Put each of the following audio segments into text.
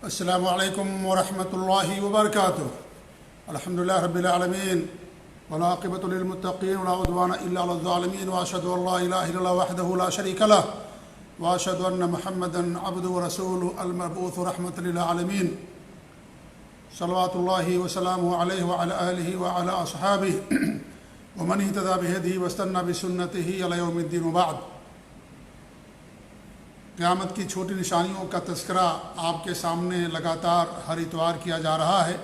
السلام علیکم ورحمۃ اللہ وبرکاتہ۔ الحمدللہ رب العالمین والعاقبۃ للمتقین ولا عدوان الا علی الظالمین واشهد ان لا الہ الا اللہ وحدہ لا شریک لہ واشهد ان محمدا عبدہ ورسولہ المبعوث رحمۃ للعالمین صلوات اللہ وسلامہ علیہ وعلی آلہ وعلی اصحابہ ومن اہتدی بہدیہ واستنى بسنتہ الی یوم الدین وبعد۔ قیامت کی چھوٹی نشانیوں کا تذکرہ آپ کے سامنے لگاتار ہر اتوار کیا جا رہا ہے۔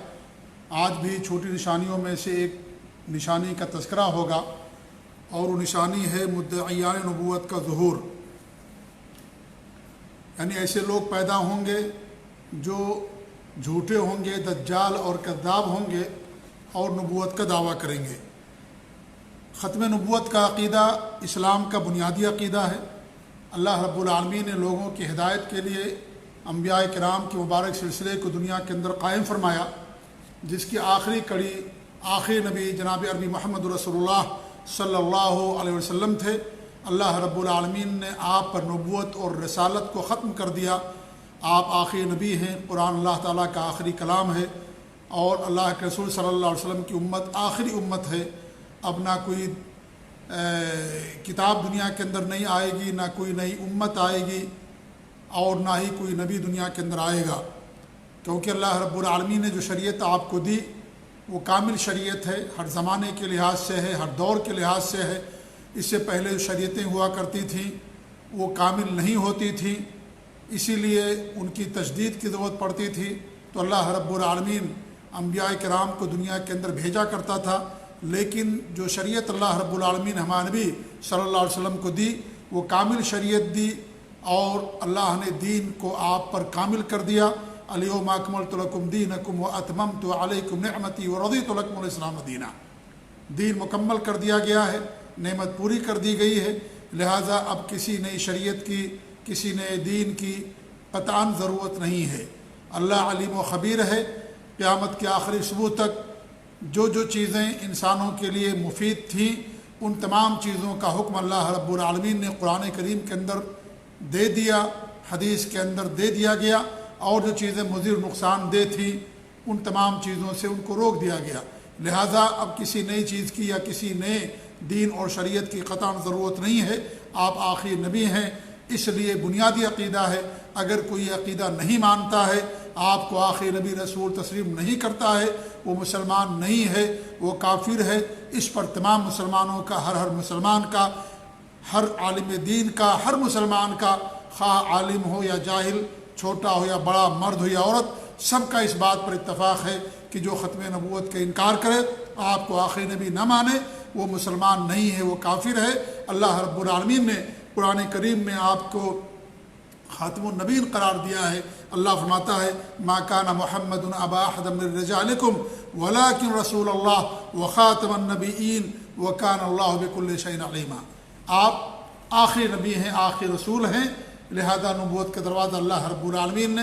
آج بھی چھوٹی نشانیوں میں سے ایک نشانی کا تذکرہ ہوگا اور وہ نشانی ہے مدعیان نبوت کا ظہور، یعنی ایسے لوگ پیدا ہوں گے جو جھوٹے ہوں گے، دجال اور کذاب ہوں گے اور نبوت کا دعویٰ کریں گے۔ ختم نبوت کا عقیدہ اسلام کا بنیادی عقیدہ ہے۔ اللہ رب العالمین نے لوگوں کی ہدایت کے لیے انبیاء کرام کے مبارک سلسلے کو دنیا کے اندر قائم فرمایا، جس کی آخری کڑی آخری نبی جناب عربی محمد رسول اللہ صلی اللہ علیہ وسلم تھے۔ اللہ رب العالمین نے آپ پر نبوت اور رسالت کو ختم کر دیا۔ آپ آخری نبی ہیں، قرآن اللہ تعالیٰ کا آخری کلام ہے، اور اللہ کے رسول صلی اللہ علیہ وسلم کی امت آخری امت ہے۔ اب نہ کوئی کتاب دنیا کے اندر نہیں آئے گی، نہ کوئی نئی امت آئے گی، اور نہ ہی کوئی نبی دنیا کے اندر آئے گا، کیونکہ اللہ رب العالمین نے جو شریعت آپ کو دی وہ کامل شریعت ہے، ہر زمانے کے لحاظ سے ہے، ہر دور کے لحاظ سے ہے۔ اس سے پہلے جو شریعتیں ہوا کرتی تھیں وہ کامل نہیں ہوتی تھیں، اسی لیے ان کی تجدید کی ضرورت پڑتی تھی۔ تو اللہ رب العالمین انبیاء کرام کو دنیا کے اندر بھیجا کرتا تھا، لیکن جو شریعت اللہ رب العالمین ہمارے نبی صلی اللہ علیہ وسلم کو دی وہ کامل شریعت دی، اور اللہ نے دین کو آپ پر کامل کر دیا۔ الیوم اکملت لکم دینکم واتممت علیکم نعمتی ورضیت لکم الاسلام دینا۔ دین مکمل کر دیا گیا ہے، نعمت پوری کر دی گئی ہے، لہٰذا اب کسی نئی شریعت کی، کسی نئے دین کی قطعاً ضرورت نہیں ہے۔ اللہ علیم و خبیر ہے۔ قیامت کے آخری صبح تک جو چیزیں انسانوں کے لیے مفید تھیں ان تمام چیزوں کا حکم اللہ رب العالمین نے قرآن کریم کے اندر دے دیا، حدیث کے اندر دے دیا گیا، اور جو چیزیں مضر نقصان دہ تھیں ان تمام چیزوں سے ان کو روک دیا گیا۔ لہٰذا اب کسی نئی چیز کی یا کسی نئے دین اور شریعت کی قطعاً ضرورت نہیں ہے۔ آپ آخری نبی ہیں، اس لیے بنیادی عقیدہ ہے۔ اگر کوئی عقیدہ نہیں مانتا ہے، آپ کو آخری نبی رسول تسلیم نہیں کرتا ہے، وہ مسلمان نہیں ہے، وہ کافر ہے۔ اس پر تمام مسلمانوں کا، ہر مسلمان کا، ہر عالم دین کا، ہر مسلمان کا، خواہ عالم ہو یا جاہل، چھوٹا ہو یا بڑا، مرد ہو یا عورت، سب کا اس بات پر اتفاق ہے کہ جو ختم نبوت کا انکار کرے، آپ کو آخری نبی نہ مانے، وہ مسلمان نہیں ہے، وہ کافر ہے۔ اللہ رب العالمین نے قرآن کریم میں آپ کو خاتم النبیین قرار دیا ہے۔ اللہ فرماتا ہے ما کان محمد ابا احد من رجالکم ولکن رسول اللہ وخاتم النبیین وکان اللہ بکل شیء علیما۔ آپ آخری نبی ہیں، آخری رسول ہیں، لہذا نبوت کا دروازہ اللہ رب العالمین نے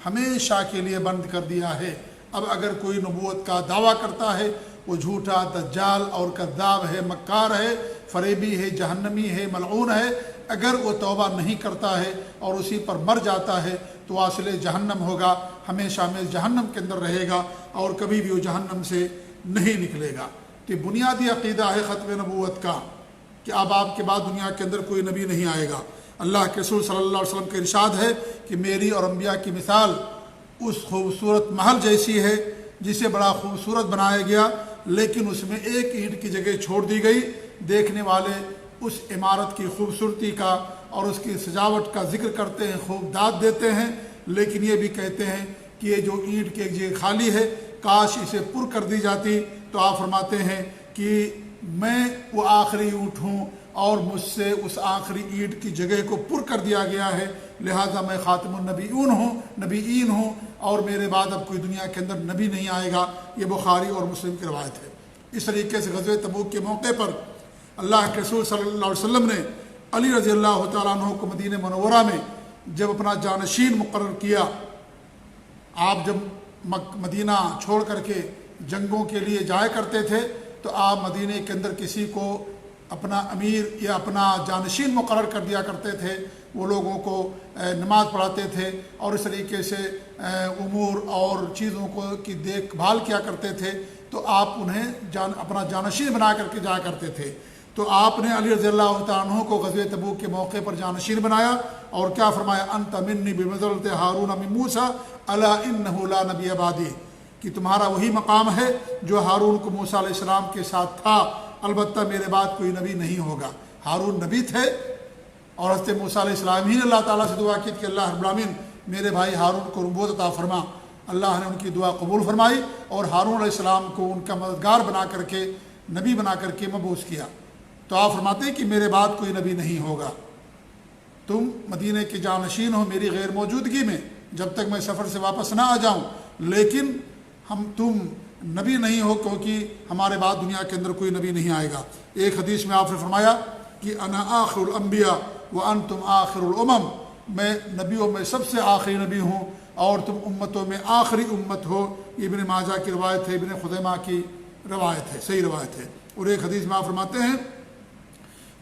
ہمیشہ کے لیے بند کر دیا ہے۔ اب اگر کوئی نبوت کا دعویٰ کرتا ہے وہ جھوٹا، دجال اور کذاب ہے، مکار ہے، فریبی ہے، جہنمی ہے، ملعون ہے۔ اگر وہ توبہ نہیں کرتا ہے اور اسی پر مر جاتا ہے تو واصل جہنم ہوگا، ہمیشہ میں جہنم کے اندر رہے گا اور کبھی بھی وہ جہنم سے نہیں نکلے گا۔ تو بنیادی عقیدہ ہے ختم نبوت کا کہ اب آپ کے بعد دنیا کے اندر کوئی نبی نہیں آئے گا۔ اللہ کے رسول صلی اللہ علیہ وسلم کا ارشاد ہے کہ میری اور انبیاء کی مثال اس خوبصورت محل جیسی ہے جسے بڑا خوبصورت بنایا گیا، لیکن اس میں ایک اینٹ کی جگہ چھوڑ دی گئی۔ دیکھنے والے اس عمارت کی خوبصورتی کا اور اس کی سجاوٹ کا ذکر کرتے ہیں، خوب داد دیتے ہیں، لیکن یہ بھی کہتے ہیں کہ یہ جو اینٹ کی ایک جگہ خالی ہے کاش اسے پر کر دی جاتی۔ تو آپ فرماتے ہیں کہ میں وہ آخری اینٹ ہوں اور مجھ سے اس آخری اینٹ کی جگہ کو پر کر دیا گیا ہے، لہٰذا میں خاتم النبیین ہوں اور میرے بعد اب کوئی دنیا کے اندر نبی نہیں آئے گا۔ یہ بخاری اور مسلم کی روایت ہے۔ اس طریقے سے غزوہ تبوک کے موقع پر اللہ کے رسول صلی اللہ علیہ وسلم نے علی رضی اللہ تعالیٰ عنہ کو مدینہ منورہ میں جب اپنا جانشین مقرر کیا، آپ جب مدینہ چھوڑ کر کے جنگوں کے لیے جایا کرتے تھے تو آپ مدینہ کے اندر کسی کو اپنا امیر یا اپنا جانشین مقرر کر دیا کرتے تھے، وہ لوگوں کو نماز پڑھاتے تھے اور اس طریقے سے امور اور چیزوں کی دیکھ بھال کیا کرتے تھے، تو آپ انہیں اپنا جانشین بنا کر کے جایا کرتے تھے۔ تو آپ نے علی رضی اللہ تعالیٰ عنہ کو غزوہ تبوک کے موقع پر جانشین بنایا اور کیا فرمایا، انت منی بمنزلۃ ہارون من موسیٰ الا انہ لا نبی بعدی، کہ تمہارا وہی مقام ہے جو ہارون کو موسیٰ علیہ السلام کے ساتھ تھا، البتہ میرے بعد کوئی نبی نہیں ہوگا۔ ہارون نبی تھے اور حضرت موسیٰ علیہ السلام ہی نے اللہ تعالیٰ سے دعا کی کہ اللہ رب العالمین میرے بھائی ہارون کو نبوت عطا فرما۔ اللہ نے ان کی دعا قبول فرمائی اور ہارون علیہ السلام کو ان کا مددگار بنا کر کے، نبی بنا کر کے مبعوث کیا۔ تو آپ فرماتے ہیں کہ میرے بعد کوئی نبی نہیں ہوگا، تم مدینہ کے جانشین ہو میری غیر موجودگی میں جب تک میں سفر سے واپس نہ آ جاؤں، لیکن تم نبی نہیں ہو کیونکہ ہمارے بعد دنیا کے اندر کوئی نبی نہیں آئے گا۔ ایک حدیث میں آپ نے فرمایا کہ انا آخر الانبیاء وانتم آخر الامم، میں نبیوں میں سب سے آخری نبی ہوں اور تم امتوں میں آخری امت ہو۔ ابن ماجہ کی روایت ہے، ابن خزیمہ کی روایت ہے، صحیح روایت ہے۔ اور ایک حدیث میں آپ فرماتے ہیں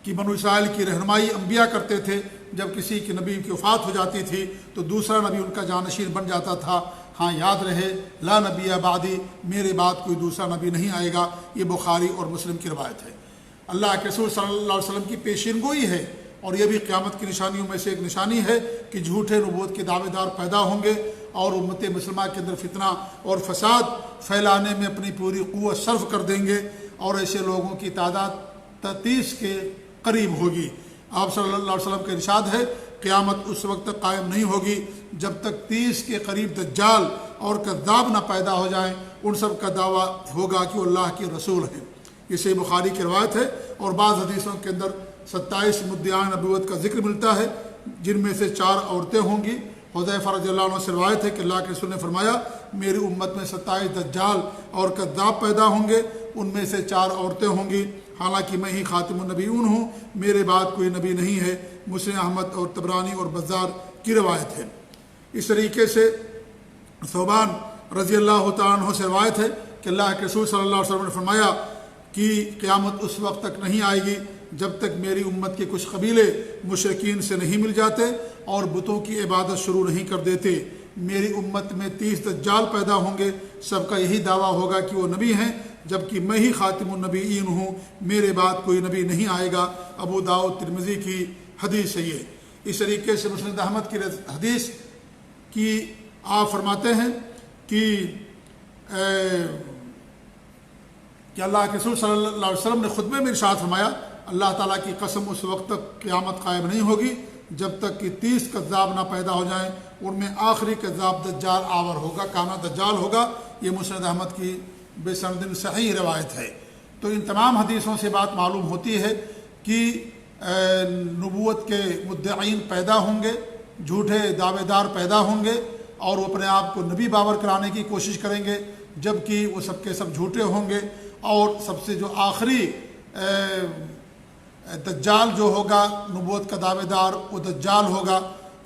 کہ بنو اسرائیل کی رہنمائی انبیاء کرتے تھے، جب کسی کی نبی کی وفات ہو جاتی تھی تو دوسرا نبی ان کا جانشین بن جاتا تھا۔ ہاں یاد رہے، لا نبی بعدی، میرے بعد کوئی دوسرا نبی نہیں آئے گا۔ یہ بخاری اور مسلم کی روایت ہے۔ اللہ کے رسول صلی اللہ علیہ وسلم کی پیشین گوئی ہے، اور یہ بھی قیامت کی نشانیوں میں سے ایک نشانی ہے کہ جھوٹے نبوت کے دعوے دار پیدا ہوں گے اور امت مسلمہ کے اندر فتنہ اور فساد پھیلانے میں اپنی پوری قوت صرف کر دیں گے، اور ایسے لوگوں کی تعداد 30 کے قریب ہوگی۔ آپ صلی اللہ علیہ وسلم کا ارشاد ہے، قیامت اس وقت تک قائم نہیں ہوگی جب تک 30 کے قریب دجال اور کذاب نہ پیدا ہو جائیں۔ ان سب کا دعویٰ ہوگا کہ وہ اللہ کے رسول ہیں۔ یہ صحیح بخاری کی روایت ہے، اور بعض حدیثوں کے اندر 27 مدعیان نبوت کا ذکر ملتا ہے، جن میں سے 4 عورتیں ہوں گی۔ حذیفہ رضی اللہ عنہ سے روایت ہے کہ اللہ کے رسول نے فرمایا، میری امت میں 27 دجال اور کذاب پیدا ہوں گے، ان میں سے 4 عورتیں ہوں گی، حالانکہ میں ہی خاتم النبیون ہوں، میرے بعد کوئی نبی نہیں ہے۔ مسلم احمد اور طبرانی اور بزار کی روایت ہے۔ اس طریقے سے ثوبان رضی اللہ تعالیٰ عنہ سے روایت ہے کہ اللہ کے رسول صلی اللہ علیہ وسلم نے فرمایا کہ قیامت اس وقت تک نہیں آئے گی جب تک میری امت کے کچھ قبیلے مشرکین سے نہیں مل جاتے اور بتوں کی عبادت شروع نہیں کر دیتے۔ میری امت میں 30 دجال پیدا ہوں گے، سب کا یہی دعویٰ ہوگا کہ وہ نبی ہیں، جبکہ میں ہی خاتم النبیین ہوں، میرے بعد کوئی نبی نہیں آئے گا۔ ابو داؤد ترمذی کی حدیث ہے یہ۔ اس طریقے سے مسند احمد کی حدیث کی آپ فرماتے ہیں کہ اللہ کے رسول صلی اللہ علیہ وسلم نے خطبے میں ارشاد فرمایا، اللہ تعالیٰ کی قسم اس وقت تک قیامت قائم نہیں ہوگی جب تک کہ 30 کذاب نہ پیدا ہو جائیں، ان میں آخری کذاب دجال آور ہوگا، کانا دجال ہوگا۔ یہ مسند احمد کی بسند صحیح روایت ہے۔ تو ان تمام حدیثوں سے بات معلوم ہوتی ہے کہ نبوت کے مدعین پیدا ہوں گے، جھوٹے دعوے دار پیدا ہوں گے، اور وہ اپنے آپ کو نبی باور کرانے کی کوشش کریں گے، جبکہ وہ سب کے سب جھوٹے ہوں گے۔ اور سب سے جو آخری دجال جو ہوگا نبوت کا دعوے دار، وہ دجال ہوگا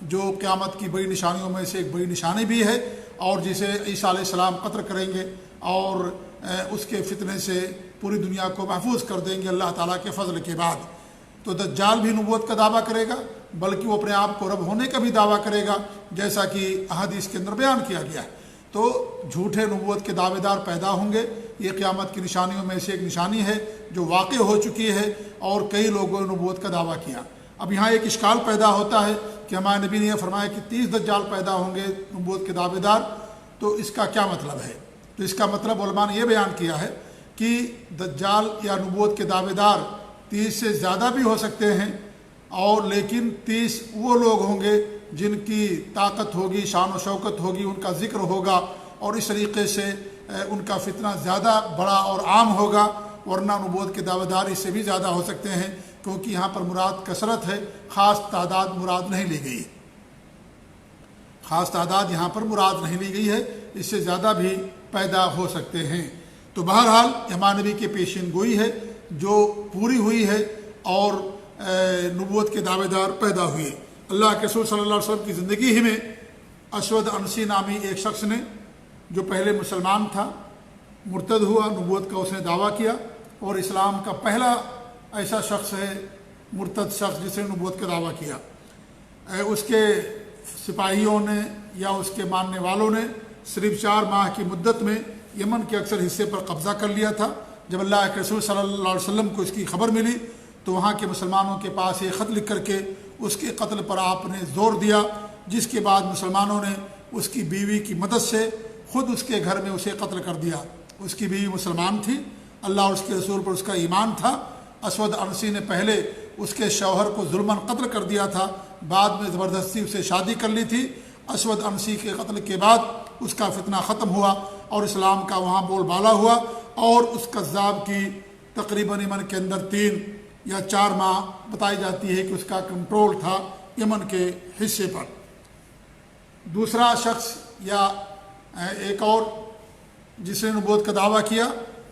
جو قیامت کی بڑی نشانیوں میں سے ایک بڑی نشانی بھی ہے، اور جسے عیسیٰ علیہ السلام قتل کریں گے اور اس کے فتنے سے پوری دنیا کو محفوظ کر دیں گے اللہ تعالیٰ کے فضل کے بعد۔ تو دجال بھی نبوت کا دعویٰ کرے گا، بلکہ وہ اپنے آپ کو رب ہونے کا بھی دعویٰ کرے گا، جیسا کہ احادیث کے اندر بیان کیا گیا ہے۔ تو جھوٹے نبوت کے دعوے دار پیدا ہوں گے، یہ قیامت کی نشانیوں میں سے ایک نشانی ہے جو واقع ہو چکی ہے، اور کئی لوگوں نے نبوت کا دعویٰ کیا۔ اب یہاں ایک اشکال پیدا ہوتا ہے کہ ہمارے نبی نے یہ فرمایا کہ 30 دجال پیدا ہوں گے نبوت کے دعوے دار، تو اس کا کیا مطلب ہے؟ تو اس کا مطلب علماء نے یہ بیان کیا ہے کہ دجال یا نبوت کے دعوے دار 30 سے زیادہ بھی ہو سکتے ہیں، اور لیکن 30 وہ لوگ ہوں گے جن کی طاقت ہوگی، شان و شوکت ہوگی، ان کا ذکر ہوگا، اور اس طریقے سے ان کا فتنہ زیادہ بڑا اور عام ہوگا، ورنہ نبوت کے دعوے دار اس سے بھی زیادہ ہو سکتے ہیں، کیونکہ یہاں پر مراد کثرت ہے، خاص تعداد مراد نہیں لی گئی، خاص تعداد یہاں پر مراد نہیں لی گئی ہے، اس سے زیادہ بھی پیدا ہو سکتے ہیں۔ تو بہرحال ہمارے نبی کی پیشین گوئی ہے جو پوری ہوئی ہے، اور نبوت کے دعوے دار پیدا ہوئے۔ اللہ کے رسول صلی اللہ علیہ وسلم کی زندگی ہی میں اسود انسی نامی ایک شخص نے، جو پہلے مسلمان تھا، مرتد ہوا، نبوت کا اس نے دعویٰ کیا، اور اسلام کا پہلا ایسا شخص ہے مرتد شخص جس نے نبوت کا دعویٰ کیا۔ اس کے سپاہیوں نے یا اس کے ماننے والوں نے صرف 4 ماہ کی مدت میں یمن کے اکثر حصے پر قبضہ کر لیا تھا۔ جب اللہ کے رسول صلی اللہ علیہ وسلم کو اس کی خبر ملی تو وہاں کے مسلمانوں کے پاس ایک خط لکھ کر کے اس کے قتل پر آپ نے زور دیا، جس کے بعد مسلمانوں نے اس کی بیوی کی مدد سے خود اس کے گھر میں اسے قتل کر دیا۔ اس کی بیوی مسلمان تھی، اللہ اور اس کے رسول پر اس کا ایمان تھا۔ اسود عنسی نے پہلے اس کے شوہر کو ظلماً قتل کر دیا تھا، بعد میں زبردستی اسے شادی کر لی تھی۔ اسود عنسی کے قتل کے بعد اس کا فتنہ ختم ہوا اور اسلام کا وہاں بول بالا ہوا، اور اس کذاب کی تقریباً یمن کے اندر 3 یا 4 ماہ بتائی جاتی ہے کہ اس کا کنٹرول تھا یمن کے حصے پر۔ دوسرا شخص یا ایک اور جس نے نبوت کا دعویٰ کیا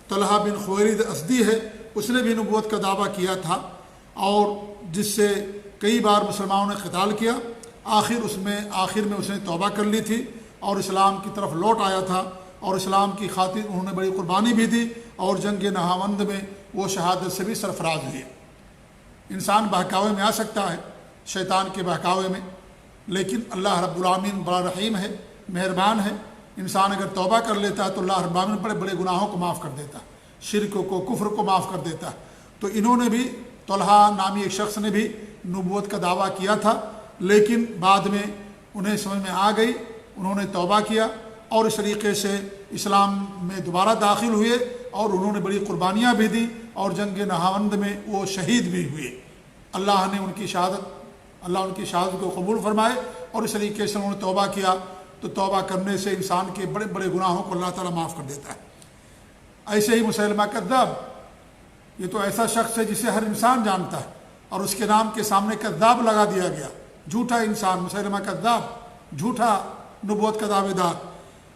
طلحہ بن خویلد اسدی ہے، اس نے بھی نبوت کا دعویٰ کیا تھا اور جس سے کئی بار مسلمانوں نے قتال کیا۔ آخر میں اس نے توبہ کر لی تھی اور اسلام کی طرف لوٹ آیا تھا، اور اسلام کی خاطر انہوں نے بڑی قربانی بھی دی، اور جنگ نہاوند میں وہ شہادت سے بھی سرفراز ہوئے۔ انسان بہکاوے میں آ سکتا ہے، شیطان کے بہکاوے میں، لیکن اللہ رب العالمین بڑا رحیم ہے، مہربان ہے۔ انسان اگر توبہ کر لیتا ہے تو اللہ رب العالمین بڑے بڑے گناہوں کو معاف کر دیتا ہے، شرک کو، کفر کو معاف کر دیتا ہے۔ تو انہوں نے بھی، طلحہ نامی ایک شخص نے بھی نبوت کا دعویٰ کیا تھا، لیکن بعد میں انہیں سمجھ میں آ گئی، انہوں نے توبہ کیا اور اس طریقے سے اسلام میں دوبارہ داخل ہوئے، اور انہوں نے بڑی قربانیاں بھی دی، اور جنگ نہاوند میں وہ شہید بھی ہوئے۔ اللہ نے ان کی شہادت کو قبول فرمائے، اور اس طریقے سے انہوں نے توبہ کیا۔ تو توبہ کرنے سے انسان کے بڑے بڑے گناہوں کو اللہ تعالیٰ معاف کر دیتا ہے۔ ایسے ہی مسیلمہ کذاب، یہ تو ایسا شخص ہے جسے ہر انسان جانتا ہے، اور اس کے نام کے سامنے کذاب لگا دیا گیا، جھوٹا انسان، مسیلمہ کذاب، جھوٹا نبوت کا دعوے دار۔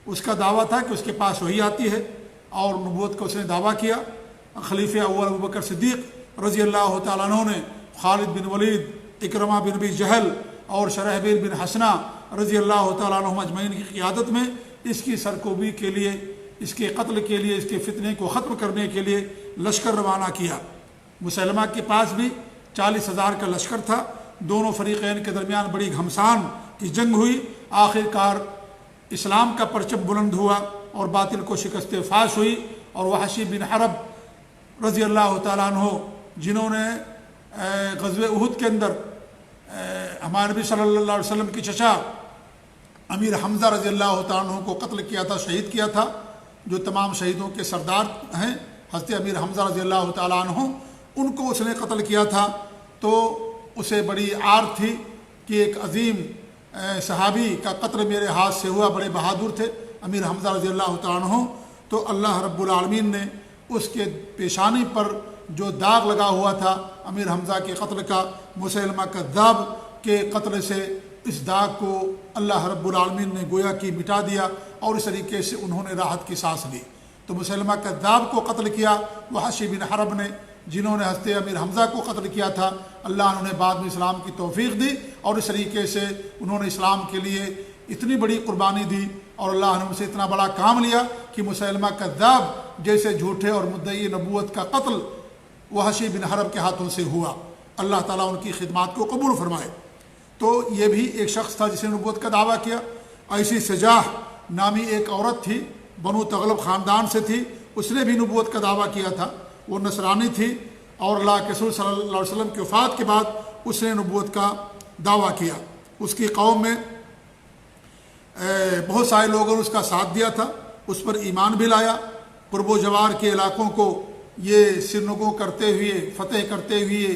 اس کا دعویٰ تھا کہ اس کے پاس وحی آتی ہے، اور نبوت کا اس نے دعویٰ کیا۔ خلیفہ اول ابوبکر صدیق رضی اللہ تعالیٰ عنہ نے خالد بن ولید، اکرمہ بن ابی جہل اور شرحبیل بن حسنہ رضی اللہ تعالیٰ عنہم اجمعین کی قیادت میں اس کی سرکوبی کے لیے، اس کے قتل کے لیے، اس کے فتنے کو ختم کرنے کے لیے لشکر روانہ کیا۔ مسلمہ کے پاس بھی 40,000 کا لشکر تھا۔ دونوں فریقین کے درمیان بڑی گھمسان کی جنگ ہوئی۔ آخر کار اسلام کا پرچم بلند ہوا اور باطل کو شکست فاش ہوئی، اور وحشی بن حرب رضی اللہ تعالیٰ عنہ، جنہوں نے غزوہ احد کے اندر ہمارے نبی صلی اللہ علیہ وسلم کی چچا امیر حمزہ رضی اللہ تعالیٰ عنہ کو قتل کیا تھا، شہید کیا تھا، جو تمام شہیدوں کے سردار ہیں، حضرت امیر حمزہ رضی اللہ تعالیٰ عنہ، ان کو اس نے قتل کیا تھا۔ تو اسے بڑی عار تھی کہ ایک عظیم صحابی کا قتل میرے ہاتھ سے ہوا، بڑے بہادر تھے امیر حمزہ رضی اللہ تعالیٰ عنہ۔ تو اللہ رب العالمین نے اس کے پیشانی پر جو داغ لگا ہوا تھا امیر حمزہ کے قتل کا، مسیلمہ کذاب کے قتل سے، اس داغ کو اللہ رب العالمین نے گویا کہ مٹا دیا، اور اس طریقے سے انہوں نے راحت کی سانس لی۔ تو مسیلمہ کذاب کو قتل کیا وحشی بن حرب نے، جنہوں نے حضرت امیر حمزہ کو قتل کیا تھا۔ اللہ نے بعد میں اسلام کی توفیق دی، اور اس طریقے سے انہوں نے اسلام کے لیے اتنی بڑی قربانی دی، اور اللہ نے ان سے اتنا بڑا کام لیا کہ مسیلمہ کذاب جیسے جھوٹے اور مدعی نبوت کا قتل وحشی بن حرب کے ہاتھوں سے ہوا۔ اللہ تعالیٰ ان کی خدمات کو قبول فرمائے۔ تو یہ بھی ایک شخص تھا جس نے نبوت کا دعویٰ کیا۔ ایسی سجاح نامی ایک عورت تھی، بنو تغلب خاندان سے تھی، اس نے بھی نبوت کا دعویٰ کیا تھا۔ وہ نصرانی تھی، اور اللہ کے رسول صلی اللہ علیہ وسلم کی وفات کے بعد اس نے نبوت کا دعویٰ کیا۔ اس کی قوم میں بہت سارے لوگوں نے اس کا ساتھ دیا تھا، اس پر ایمان بھی لایا۔ قرب و جوار کے علاقوں کو یہ سرنگوں کرتے ہوئے، فتح کرتے ہوئے،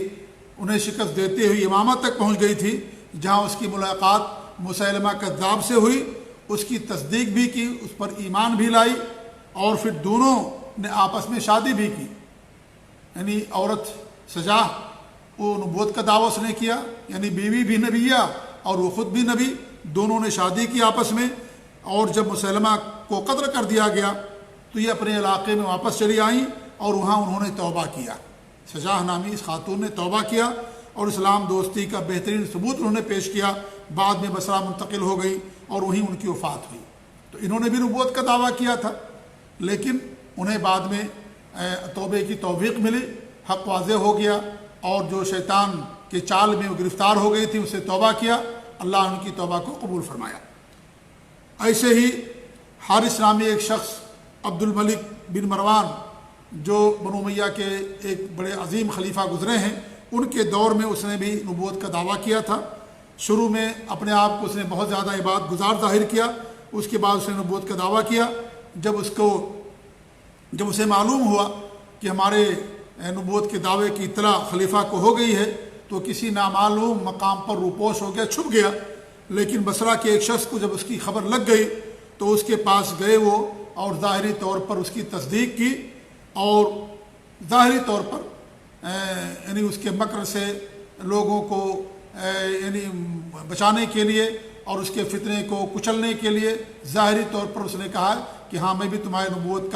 انہیں شکست دیتے ہوئے امامہ تک پہنچ گئی تھی، جہاں اس کی ملاقات مسیلمہ کذاب سے ہوئی۔ اس کی تصدیق بھی کی، اس پر ایمان بھی لائی، اور پھر دونوں نے آپس میں شادی بھی کی۔ یعنی عورت سجاح، وہ نبوت کا دعویٰ اس نے کیا، یعنی بیوی بھی نبیہ اور وہ خود بھی نبی، دونوں نے شادی کی آپس میں۔ اور جب مسیلمہ کو قتل کر دیا گیا تو یہ اپنے علاقے میں واپس چلی آئیں، اور وہاں انہوں نے توبہ کیا۔ سجاح نامی اس خاتون نے توبہ کیا، اور اسلام دوستی کا بہترین ثبوت انہوں نے پیش کیا۔ بعد میں بصرہ منتقل ہو گئی، اور وہیں ان کی وفات ہوئی۔ تو انہوں نے بھی نبوت کا دعویٰ کیا تھا، لیکن انہیں بعد میں توبے کی توفیق ملی، حق واضح ہو گیا، اور جو شیطان کے چال میں وہ گرفتار ہو گئی تھی، اسے توبہ کیا، اللہ ان کی توبہ کو قبول فرمایا۔ ایسے ہی حارث نامی ایک شخص عبد الملک بن مروان جو بنو امیہ کے ایک بڑے عظیم خلیفہ گزرے ہیں، ان کے دور میں اس نے بھی نبوت کا دعویٰ کیا تھا۔ شروع میں اپنے آپ کو اس نے بہت زیادہ عبادت گزار ظاہر کیا، اس کے بعد اس نے نبوت کا دعویٰ کیا۔ جب اسے معلوم ہوا کہ ہمارے نبوت کے دعوے کی اطلاع خلیفہ کو ہو گئی ہے تو کسی نامعلوم مقام پر روپوش ہو گیا، چھپ گیا۔ لیکن بصرہ کے ایک شخص کو جب اس کی خبر لگ گئی تو اس کے پاس گئے وہ، اور ظاہری طور پر اس کی تصدیق کی، اور ظاہری طور پر یعنی اس کے مکر سے لوگوں کو یعنی بچانے کے لیے اور اس کے فتنے کو کچلنے کے لیے ظاہری طور پر اس نے کہا کہ ہاں میں بھی تمہاری نبوت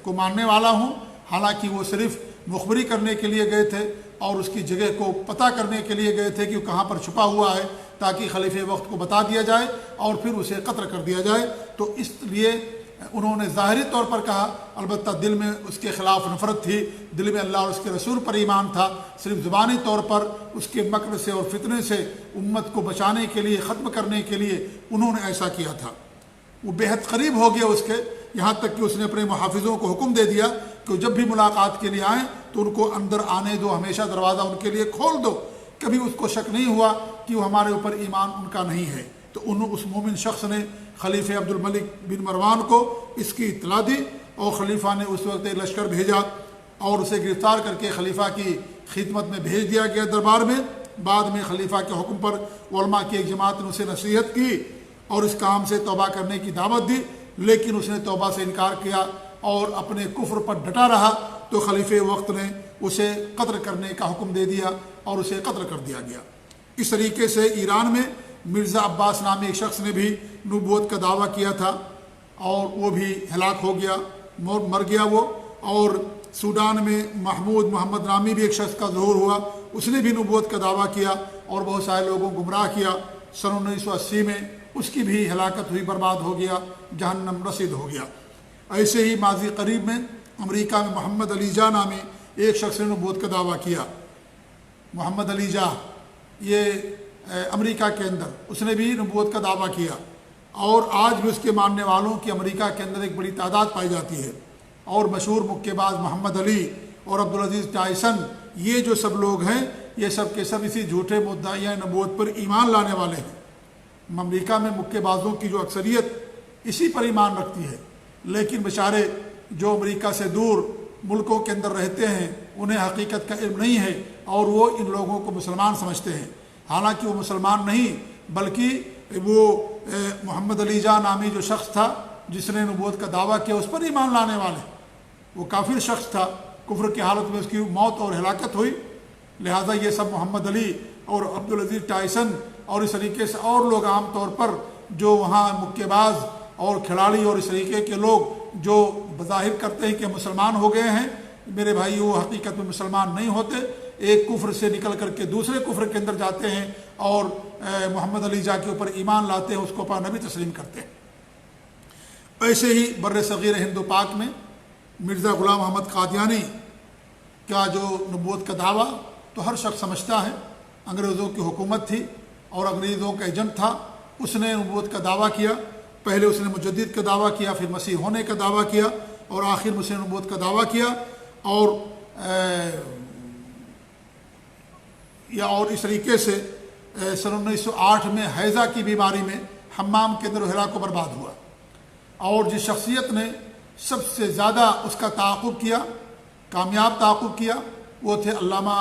کو ماننے والا ہوں۔ حالانکہ وہ صرف مخبری کرنے کے لیے گئے تھے اور اس کی جگہ کو پتہ کرنے کے لیے گئے تھے کہ وہ کہاں پر چھپا ہوا ہے، تاکہ خلیفہ وقت کو بتا دیا جائے اور پھر اسے قتل کر دیا جائے۔ تو اس لیے انہوں نے ظاہری طور پر کہا، البتہ دل میں اس کے خلاف نفرت تھی، دل میں اللہ اور اس کے رسول پر ایمان تھا۔ صرف زبانی طور پر اس کے مکر سے اور فتنے سے امت کو بچانے کے لیے، ختم کرنے کے لیے انہوں نے ایسا کیا تھا۔ وہ بے حد قریب ہو گیا اس کے، یہاں تک کہ اس نے اپنے محافظوں کو حکم دے دیا کہ جب بھی ملاقات کے لیے آئیں تو ان کو اندر آنے دو، ہمیشہ دروازہ ان کے لیے کھول دو۔ کبھی اس کو شک نہیں ہوا کہ وہ ہمارے اوپر ایمان ان کا نہیں ہے۔ تو اس مومن شخص نے خلیفہ عبد الملک بن مروان کو اس کی اطلاع دی، اور خلیفہ نے اس وقت ایک لشکر بھیجا اور اسے گرفتار کر کے خلیفہ کی خدمت میں بھیج دیا گیا دربار میں۔ بعد میں خلیفہ کے حکم پر علماء کی ایک جماعت نے اسے نصیحت کی اور اس کام سے توبہ کرنے کی دعوت دی، لیکن اس نے توبہ سے انکار کیا اور اپنے کفر پر ڈٹا رہا، تو خلیفہ وقت نے اسے قتل کرنے کا حکم دے دیا اور اسے قتل کر دیا گیا۔ اس طریقے سے ایران میں مرزا عباس نامی ایک شخص نے بھی نبوت کا دعویٰ کیا تھا اور وہ بھی ہلاک ہو گیا، مر گیا وہ۔ اور سوڈان میں محمد نامی بھی ایک شخص کا ظہور ہوا، اس نے بھی نبوت کا دعویٰ کیا اور بہت سارے لوگوں کو گمراہ کیا۔ سن 1980 میں اس کی بھی ہلاکت ہوئی، برباد ہو گیا، جہنم رسید ہو گیا۔ ایسے ہی ماضی قریب میں امریکہ میں محمد علی جاہ نامی ایک شخص نے نبوت کا دعویٰ کیا۔ محمد علی جاہ یہ امریکہ کے اندر اس نے بھی نبوت کا دعویٰ کیا، اور آج بھی اس کے ماننے والوں کی امریکہ کے اندر ایک بڑی تعداد پائی جاتی ہے۔ اور مشہور مکے باز محمد علی اور عبدالعزیز ٹائسن، یہ جو سب لوگ ہیں، یہ سب کے سب اسی جھوٹے مدعیان نبوت پر ایمان لانے والے ہیں۔ امریکہ میں مکے بازوں کی جو اکثریت اسی پر ایمان رکھتی ہے، لیکن بیچارے جو امریکہ سے دور ملکوں کے اندر رہتے ہیں انہیں حقیقت کا علم نہیں ہے اور وہ ان لوگوں کو مسلمان سمجھتے ہیں، حالانکہ وہ مسلمان نہیں، بلکہ وہ محمد علی جاہ نامی جو شخص تھا جس نے نبوت کا دعویٰ کیا، اس پر ایمان لانے والے، وہ کافر شخص تھا، کفر کی حالت میں اس کی موت اور ہلاکت ہوئی۔ لہٰذا یہ سب محمد علی اور عبدالعزیز ٹائسن اور اس طریقے سے اور لوگ عام طور پر جو وہاں مکے باز اور کھلاڑی اور اس طریقے کے لوگ جو بظاہر کرتے ہیں کہ مسلمان ہو گئے ہیں، میرے بھائی وہ حقیقت میں مسلمان نہیں ہوتے، ایک کفر سے نکل کر کے دوسرے کفر کے اندر جاتے ہیں اور محمد علی جاہ کے اوپر ایمان لاتے ہیں، اس کو اپنا نبی تسلیم کرتے ہیں۔ ایسے ہی بر صغیر ہند و پاک میں مرزا غلام احمد قادیانی کا جو نبوت کا دعویٰ تو ہر شخص سمجھتا ہے، انگریزوں کی حکومت تھی اور انگریزوں کا ایجنٹ تھا، اس نے نبوت کا دعویٰ کیا۔ پہلے اس نے مجدد کا دعویٰ کیا، پھر مسیح ہونے کا دعویٰ کیا، اور آخر میں اس نے نبوت کا دعویٰ کیا، اور اس طریقے سے سن 1908 میں حیضہ کی بیماری میں حمام کے اندر ہلاک و برباد ہوا۔ اور جس شخصیت نے سب سے زیادہ اس کا تعاقب کیا، کامیاب تعاقب کیا، وہ تھے علامہ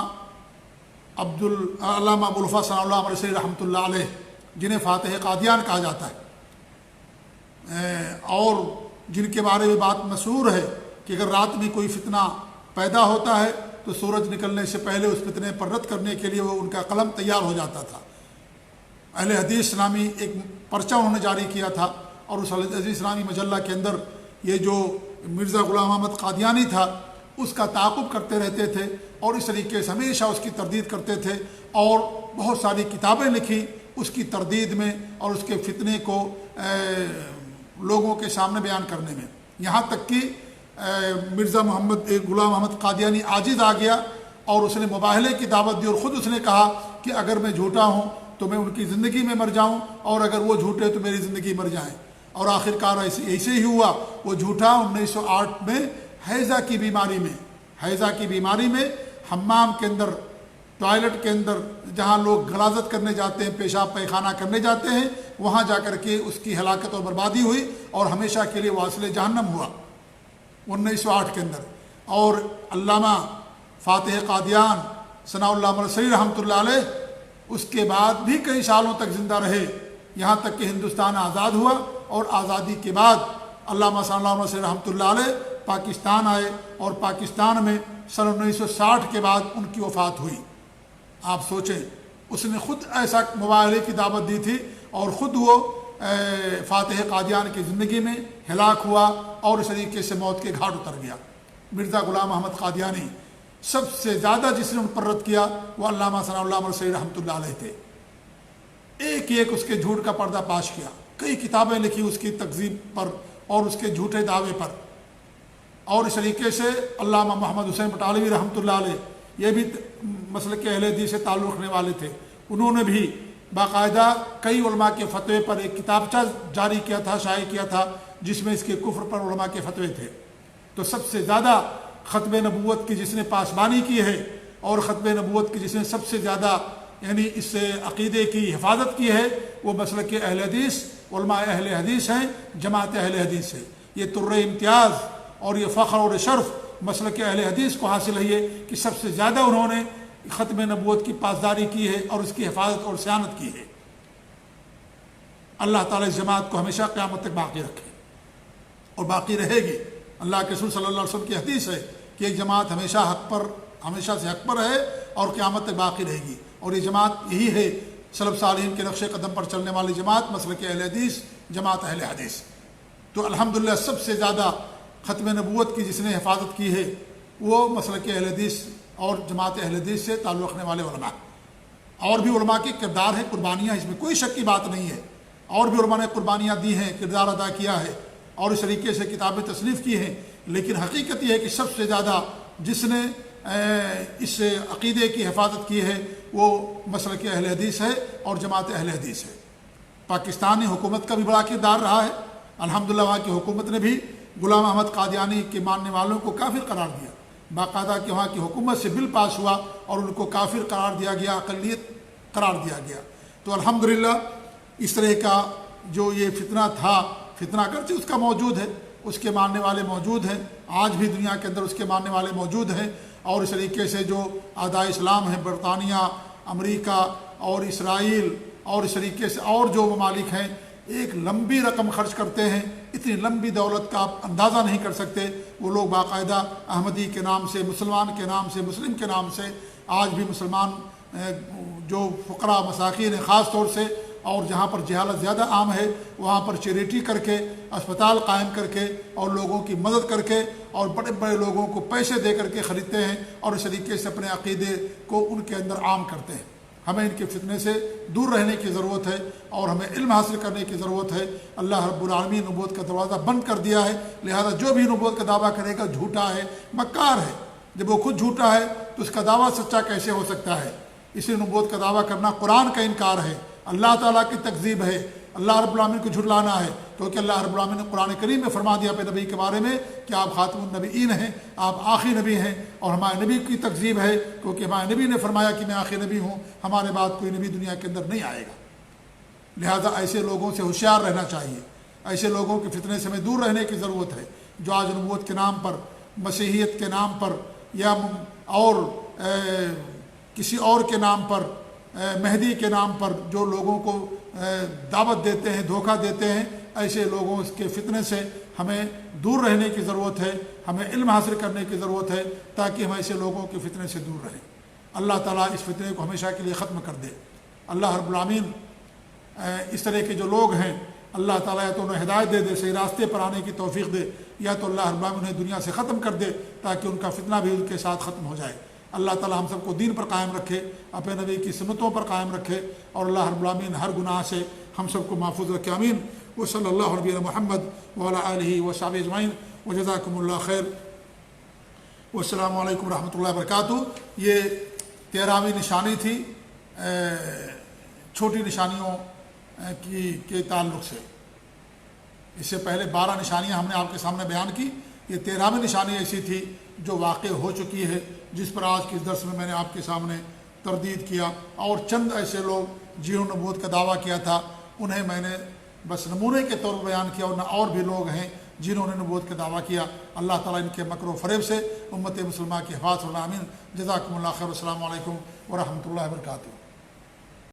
ابوالوفا ثناء اللہ مرسی رحمۃ اللہ علیہ، جنہیں فاتح قادیان کہا جاتا ہے، اور جن کے بارے میں بات مشہور ہے کہ اگر رات میں کوئی فتنہ پیدا ہوتا ہے تو سورج نکلنے سے پہلے اس فتنے پر رد کرنے کے لیے وہ ان کا قلم تیار ہو جاتا تھا۔ اہل حدیث نامی ایک پرچہ انہوں نے جاری کیا تھا، اور اس اہل حدیث نامی مجلہ کے اندر یہ جو مرزا غلام احمد قادیانی تھا اس کا تعاقب کرتے رہتے تھے، اور اس طریقے سے ہمیشہ اس کی تردید کرتے تھے، اور بہت ساری کتابیں لکھی اس کی تردید میں اور اس کے فتنے کو لوگوں کے سامنے بیان کرنے میں، یہاں تک کہ مرزا غلام احمد قادیانی عاجز آ گیا اور اس نے مباہلے کی دعوت دی، اور خود اس نے کہا کہ اگر میں جھوٹا ہوں تو میں ان کی زندگی میں مر جاؤں، اور اگر وہ جھوٹے تو میری زندگی مر جائیں۔ اور آخر کار ایسے ہی ہوا، وہ جھوٹا 1908 میں حیضہ کی بیماری میں حمام کے اندر، ٹوائلٹ کے اندر جہاں لوگ غلاظت کرنے جاتے ہیں، پیشاب پیخانہ کرنے جاتے ہیں، وہاں جا کر کے اس کی ہلاکت اور بربادی ہوئی اور ہمیشہ کے لیے واصل جہنم ہوا 1908 کے اندر۔ اور علامہ فاتح قادیان ثناء اللہ مرسلی رحمۃ اللہ علیہ اس کے بعد بھی کئی سالوں تک زندہ رہے، یہاں تک کہ ہندوستان آزاد ہوا، اور آزادی کے بعد علامہ ثناء اللہ مرسلی رحمۃ اللہ علیہ پاکستان آئے، اور پاکستان میں سن 1960 کے بعد ان کی وفات ہوئی۔ آپ سوچیں، اس نے خود ایسا مباہلے کی دعوت دی تھی، اور خود وہ فاتح قادیان کی زندگی میں ہلاک ہوا اور اس طریقے سے موت کے گھاٹ اتر گیا۔ مرزا غلام احمد قادیانی سب سے زیادہ جس نے ان پر رد کیا وہ علامہ ثناء اللہ مرسلی رحمۃ اللہ علیہ تھے۔ ایک اس کے جھوٹ کا پردہ فاش کیا، کئی کتابیں لکھی اس کی تکذیب پر اور اس کے جھوٹے دعوے پر۔ اور اس طریقے سے علامہ محمد حسین بٹالوی رحمۃ اللہ علیہ، یہ بھی مسلک اہل حدیث سے تعلق رکھنے والے تھے، انہوں نے بھی باقاعدہ کئی علماء کے فتوے پر ایک کتابچہ جاری کیا تھا، شائع کیا تھا، جس میں اس کے کفر پر علماء کے فتوے تھے۔ تو سب سے زیادہ ختم نبوت کی جس نے پاسبانی کی ہے، اور ختم نبوت کی جس نے سب سے زیادہ یعنی اس عقیدے کی حفاظت کی ہے، وہ مسلک اہل حدیث، علماء اہل حدیث ہیں، جماعت اہل حدیث ہے۔ یہ طر امتیاز اور یہ فخر اور شرف مسلک اہل حدیث کو حاصل ہے کہ سب سے زیادہ انہوں نے ختم نبوت کی پاسداری کی ہے اور اس کی حفاظت اور صیانت کی ہے۔ اللہ تعالیٰ اس جماعت کو ہمیشہ قیامت تک باقی رکھے اور باقی رہے گی۔ اللہ کے رسول صلی اللہ علیہ وسلم کی حدیث ہے کہ ایک جماعت ہمیشہ سے حق پر ہے اور قیامت تک باقی رہے گی، اور یہ جماعت یہی ہے سلف صالحین کے نقش قدم پر چلنے والی جماعت، مسلک اہل حدیث، جماعت اہل حدیث۔ تو الحمدللہ سب سے زیادہ ختم نبوت کی جس نے حفاظت کی ہے وہ مسلک اہل حدیث اور جماعت اہل حدیث سے تعلق رکھنے والے علماء۔ اور بھی علماء کے کردار ہیں، قربانیاں، اس میں کوئی شک کی بات نہیں ہے، اور بھی علماء نے قربانیاں دی ہیں، کردار ادا کیا ہے، اور اس طریقے سے کتابیں تصنیف کی ہیں، لیکن حقیقت یہ ہے کہ سب سے زیادہ جس نے اس عقیدے کی حفاظت کی ہے وہ مسلک اہل حدیث ہے اور جماعت اہل حدیث ہے۔ پاکستانی حکومت کا بھی بڑا کردار رہا ہے، الحمدللہ وہاں کی حکومت نے بھی غلام احمد قادیانی کے ماننے والوں کو کافر قرار دیا، باقاعدہ کہ وہاں کی حکومت سے بل پاس ہوا اور ان کو کافر قرار دیا گیا، اقلیت قرار دیا گیا۔ تو الحمدللہ اس طرح کا جو یہ فتنہ تھا، فتنہ اگرچہ اس کا موجود ہے، اس کے ماننے والے موجود ہیں، آج بھی دنیا کے اندر اس کے ماننے والے موجود ہیں، اور اس طریقے سے جو اعداء اسلام ہیں، برطانیہ، امریکہ اور اسرائیل اور اس طریقے سے اور جو ممالک ہیں، ایک لمبی رقم خرچ کرتے ہیں، اتنی لمبی دولت کا آپ اندازہ نہیں کر سکتے۔ وہ لوگ باقاعدہ احمدی کے نام سے، مسلمان کے نام سے، مسلم کے نام سے آج بھی مسلمان جو فقراء مساکین ہیں خاص طور سے، اور جہاں پر جہالت زیادہ عام ہے وہاں پر چیریٹی کر کے، اسپتال قائم کر کے اور لوگوں کی مدد کر کے اور بڑے بڑے لوگوں کو پیسے دے کر کے خریدتے ہیں، اور اس طریقے سے اپنے عقیدے کو ان کے اندر عام کرتے ہیں۔ ہمیں ان کے فتنے سے دور رہنے کی ضرورت ہے اور ہمیں علم حاصل کرنے کی ضرورت ہے۔ اللہ رب العالمین نبوت کا دروازہ بند کر دیا ہے، لہذا جو بھی نبوت کا دعویٰ کرے گا جھوٹا ہے، مکار ہے۔ جب وہ خود جھوٹا ہے تو اس کا دعویٰ سچا کیسے ہو سکتا ہے؟ اس لیے نبوت کا دعویٰ کرنا قرآن کا انکار ہے، اللہ تعالیٰ کی تکذیب ہے، اللہ رب العالمین کو جھٹلانا ہے، کیونکہ اللہ رب العالمین نے قرآن کریم میں فرما دیا اپنے نبی کے بارے میں کہ آپ خاتم النبیین ہیں، آپ آخری نبی ہیں، اور ہمارے نبی کی تکذیب ہے کیونکہ ہمارے نبی نے فرمایا کہ میں آخری نبی ہوں، ہمارے بعد کوئی نبی دنیا کے اندر نہیں آئے گا۔ لہذا ایسے لوگوں سے ہوشیار رہنا چاہیے، ایسے لوگوں کے فتنے سے ہمیں دور رہنے کی ضرورت ہے، جو آج نبوت کے نام پر، مسیحیت کے نام پر یا اور کسی اور کے نام پر، مہدی کے نام پر جو لوگوں کو دعوت دیتے ہیں، دھوکہ دیتے ہیں، ایسے لوگوں کے فتنے سے ہمیں دور رہنے کی ضرورت ہے، ہمیں علم حاصل کرنے کی ضرورت ہے تاکہ ہم ایسے لوگوں کے فتنے سے دور رہیں۔ اللہ تعالیٰ اس فتنے کو ہمیشہ کے لیے ختم کر دے۔ اللہ رب العالمین اس طرح کے جو لوگ ہیں اللہ تعالیٰ یا تو انہیں ہدایت دے دے، صحیح راستے پر آنے کی توفیق دے، یا تو اللہ رب العالمین انہیں دنیا سے ختم کر دے تاکہ ان کا فتنہ بھی ان کے ساتھ ختم ہو جائے۔ اللہ تعالیٰ ہم سب کو دین پر قائم رکھے، اپنے نبی کی سنتوں پر قائم رکھے، اور اللہ رب العالمین ہر گناہ سے ہم سب کو محفوظ رکھے، آمین۔ وصلی اللہ علیہ محمد وعلی آلہ وصحبہ اجمعین، وجزاکم اللہ خیر۔ والسلام علیکم ورحمۃ اللہ وبرکاتہ۔ یہ 13ویں نشانی تھی چھوٹی نشانیوں کے تعلق سے۔ اس سے پہلے 12 نشانیاں ہم نے آپ کے سامنے بیان کی، یہ 13ویں نشانی ایسی تھی جو واقع ہو چکی ہے، جس پر آج کے اس درس میں نے آپ کے سامنے تردید کیا، اور چند ایسے لوگ جنہوں نے نبوت کا دعویٰ کیا تھا انہیں میں نے بس نمونے کے طور پر بیان کیا، اور بھی لوگ ہیں جنہوں نے نبوت کا دعویٰ کیا۔ اللہ تعالیٰ ان کے مکر و فریب سے امت مسلمہ کی حفاظت فرمائے۔ آمین۔ جزاکم اللہ خیر۔ السلام علیکم ورحمۃ اللہ وبرکاتہ۔